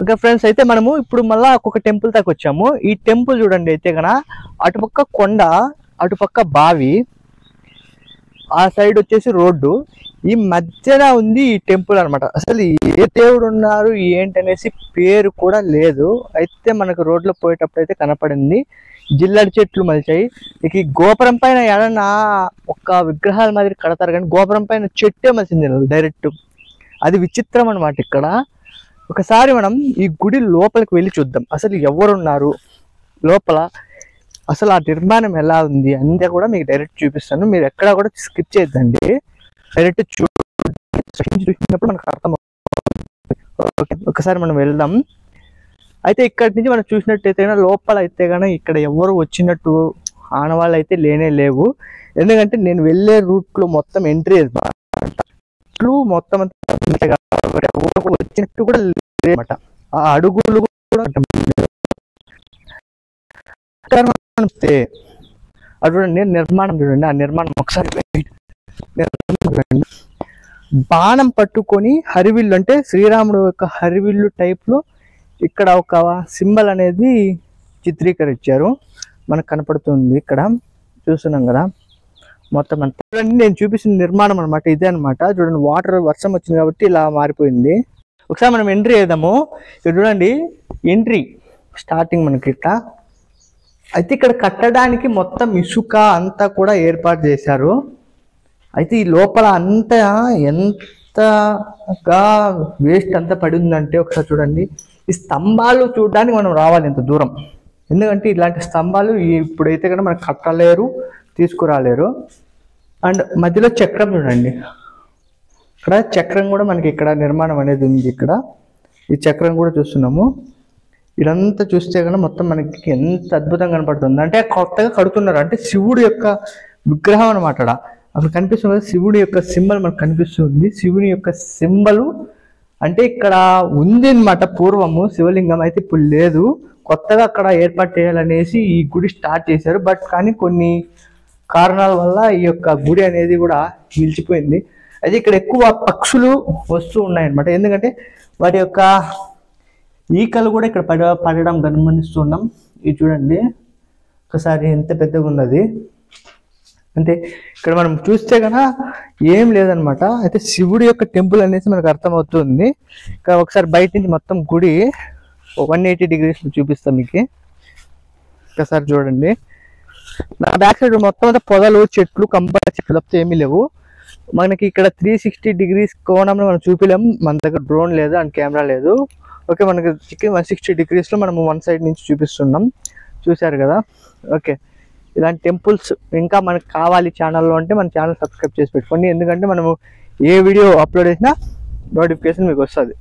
Okay friends, అయితే మనము ఇప్పుడు మళ్ళీ ఒక్కొక్క టెంపుల్ దాకా వచ్చాము. ఈ టెంపుల్ చూడండి, అయితే కన అటుపక్క కొండ, అటుపక్క బావి, ఆ సైడ్ వచ్చేసి రోడ్డు, ఈ మధ్యన ఉంది ఈ టెంపుల్ అనమాట. అసలు ఏ దేవుడు ఉన్నారు ఏంటనేసి పేరు కూడా లేదు. అయితే మనకు రోడ్లో పోయేటప్పుడు అయితే కనపడింది. జిల్లడి చెట్లు మలిచాయి. ఇక ఈ గోపురం పైన ఏదన్నా ఒక విగ్రహాల మాదిరి కడతారు, కానీ గోపురం పైన చెట్టే మలిసింది డైరెక్ట్. అది విచిత్రం అనమాట. ఇక్కడ ఒకసారి మనం ఈ గుడి లోపలికి వెళ్ళి చూద్దాం, అసలు ఎవరున్నారు లోపల, అసలు ఆ నిర్మాణం ఎలా ఉంది అంతే కూడా మీకు డైరెక్ట్ చూపిస్తాను. మీరు ఎక్కడా కూడా స్కిప్ చేయొద్దండి, డైరెక్ట్ చూసినప్పుడు మనకు అర్థం. ఓకే, ఒకసారి మనం వెళ్దాం. అయితే ఇక్కడి నుంచి మనం చూసినట్టయితే లోపల అయితే కానీ ఇక్కడ ఎవరు వచ్చినట్టు ఆనవాళ్ళు అయితే లేనే లేవు. ఎందుకంటే నేను వెళ్ళే రూట్లో మొత్తం ఎంట్రీ మొత్తం వచ్చినట్టు కూడా లేదన్నమాట. ఆ అడుగులు కూడా చూడండి, నిర్మాణం చూడండి. ఆ నిర్మాణం ఒకసారి బాణం పట్టుకొని హరివిల్లు, అంటే శ్రీరాముడు యొక్క హరివిల్లు టైప్లో ఇక్కడ ఒక సింబల్ అనేది చిత్రీకరించారు, మనకు కనపడుతుంది. ఇక్కడ చూస్తున్నాం కదా మొత్తం అంతా. చూడండి, నేను చూపిస్తున్న నిర్మాణం అనమాట ఇదే అనమాట. చూడండి, వాటర్ వర్షం వచ్చింది కాబట్టి ఇలా మారిపోయింది. ఒకసారి మనం ఎంట్రీ చేద్దాము. ఇక్కడ చూడండి, ఎంట్రీ స్టార్టింగ్ మనకి ఇట్లా. అయితే ఇక్కడ కట్టడానికి మొత్తం ఇసుక అంతా కూడా ఏర్పాటు చేశారు. అయితే ఈ లోపల అంతా ఎంతగా వేస్ట్ అంతా పడి ఉందంటే ఒకసారి చూడండి. ఈ స్తంభాలు చూడడానికి మనం రావాలి ఎంత దూరం, ఎందుకంటే ఇలాంటి స్తంభాలు ఇప్పుడైతే కనుక మనకు కట్టలేరు, తీసుకురాలేరు. అండ్ మధ్యలో చక్రం చూడండి, ఇక్కడ చక్రం కూడా మనకి ఇక్కడ నిర్మాణం అనేది ఉంది. ఇక్కడ ఈ చక్రం కూడా చూస్తున్నాము. ఇదంతా చూస్తే కనుక మొత్తం మనకి ఎంత అద్భుతంగా కనపడుతుంది అంటే కొత్తగా కడుతున్నారు. అంటే శివుడు యొక్క విగ్రహం అనమాట. అక్కడ కనిపిస్తుంది కదా, శివుడి యొక్క సింబల్ మనకు కనిపిస్తుంది. శివుని యొక్క సింబల్ అంటే ఇక్కడ ఉంది అనమాట పూర్వము శివలింగం, అయితే ఇప్పుడు లేదు. కొత్తగా అక్కడ ఏర్పాటు చేయాలనేసి ఈ గుడి స్టార్ట్ చేశారు. బట్ కానీ కొన్ని కారణాల వల్ల ఈ యొక్క గుడి అనేది కూడా నిలిచిపోయింది. అయితే ఇక్కడ ఎక్కువ పక్షులు వస్తూ ఉన్నాయన్నమాట. ఎందుకంటే వాటి యొక్క ఈకలు కూడా ఇక్కడ పడడం గమనిస్తున్నాం. ఇది చూడండి ఒకసారి ఎంత పెద్దగా ఉన్నది అంటే. ఇక్కడ మనం చూస్తే కనుక ఏం లేదనమాట. అయితే శివుడి యొక్క టెంపుల్ అనేసి మనకు అర్థమవుతుంది. ఇక్కడ ఒకసారి బయట నుంచి మొత్తం గుడి 180 degrees చూపిస్తాం మీకు. ఒకసారి చూడండి, నా బ్యాక్ సైడ్ మొత్తం అంతా పొదలు, చెట్లు, కంపల్సరీ చెట్లు తప్పితే ఏమీ లేవు. మనకి ఇక్కడ 360 degrees కోణంలో మనం చూపిలేము, మన దగ్గర డ్రోన్ లేదు అండ్ కెమెరా లేదు. ఓకే, మనకి 160 degrees మనము వన్ సైడ్ నుంచి చూపిస్తున్నాం, చూశారు కదా. ఓకే, ఇలాంటి టెంపుల్స్ ఇంకా మనకు కావాలి ఛానల్లో అంటే మన ఛానల్ సబ్స్క్రైబ్ చేసి పెట్టుకోండి. ఎందుకంటే మనము ఏ వీడియో అప్లోడ్ చేసినా నోటిఫికేషన్ మీకు వస్తుంది.